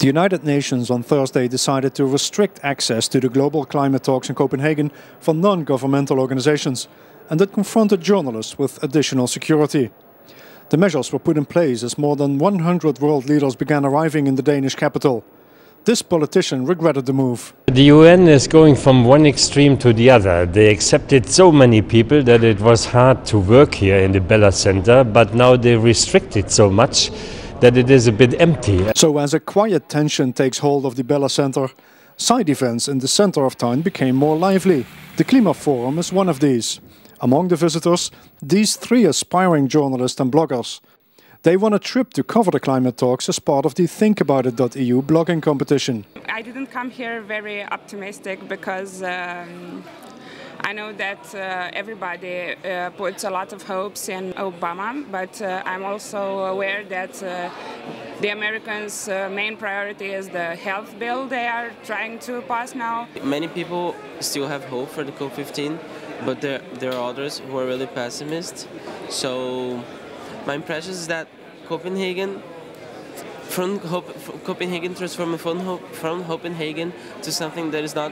The United Nations on Thursday decided to restrict access to the global climate talks in Copenhagen for non-governmental organizations, and it confronted journalists with additional security. The measures were put in place as more than 100 world leaders began arriving in the Danish capital. This politician regretted the move. The UN is going from one extreme to the other. They accepted so many people that it was hard to work here in the Bella Center, but now they restrict it so much that it is a bit empty. So as a quiet tension takes hold of the Bella Center, side events in the center of town became more lively. The Klimaforum is one of these. Among the visitors, these 3 aspiring journalists and bloggers. They won a trip to cover the climate talks as part of the ThinkAboutIt.eu blogging competition. I didn't come here very optimistic because I know that everybody puts a lot of hopes in Obama, but I'm also aware that the Americans' main priority is the health bill they are trying to pass now. Many people still have hope for the COP15, but there are others who are really pessimists. So my impression is that Copenhagen transformed from Copenhagen to something that is not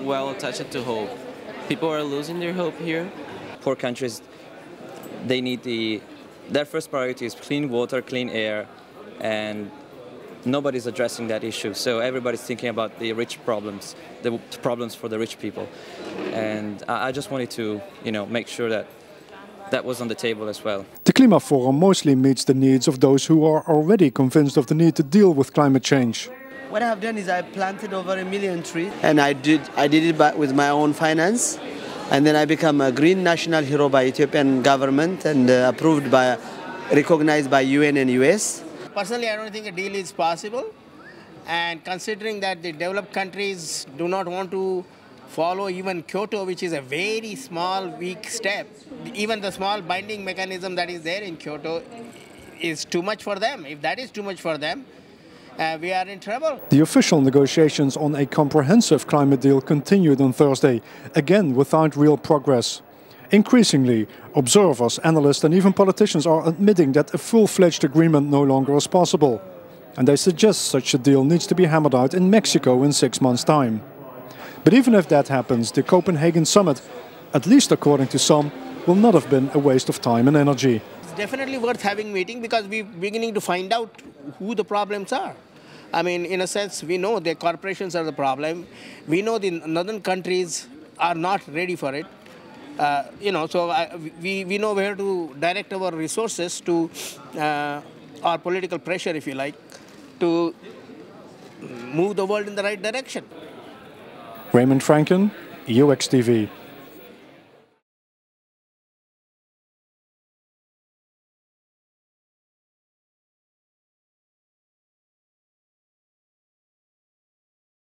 well attached to hope. People are losing their hope here. Poor countries, they need their first priority is clean water, clean air, and nobody's addressing that issue. So everybody's thinking about the rich problems, the problems for the rich people. And I just wanted to, make sure that was on the table as well. The Klimaforum mostly meets the needs of those who are already convinced of the need to deal with climate change. What I've done is I planted over 1 million trees, and I did it with my own finance, and then I become a green national hero by Ethiopian government and recognized by UN and US. Personally, I don't think a deal is possible, and considering that the developed countries do not want to follow even Kyoto, which is a very small, weak step, even the small binding mechanism that is there in Kyoto is too much for them. If that is too much for them, we are in trouble. The official negotiations on a comprehensive climate deal continued on Thursday, again without real progress. Increasingly, observers, analysts and even politicians are admitting that a full-fledged agreement no longer is possible. And they suggest such a deal needs to be hammered out in Mexico in 6 months' time. But even if that happens, the Copenhagen summit, at least according to some, will not have been a waste of time and energy. It's definitely worth having a meeting because we're beginning to find out who the problems are. I mean, in a sense, we know the corporations are the problem. We know the northern countries are not ready for it. We know where to direct our resources to, our political pressure, if you like, to move the world in the right direction. Raymond Franken, UXTV.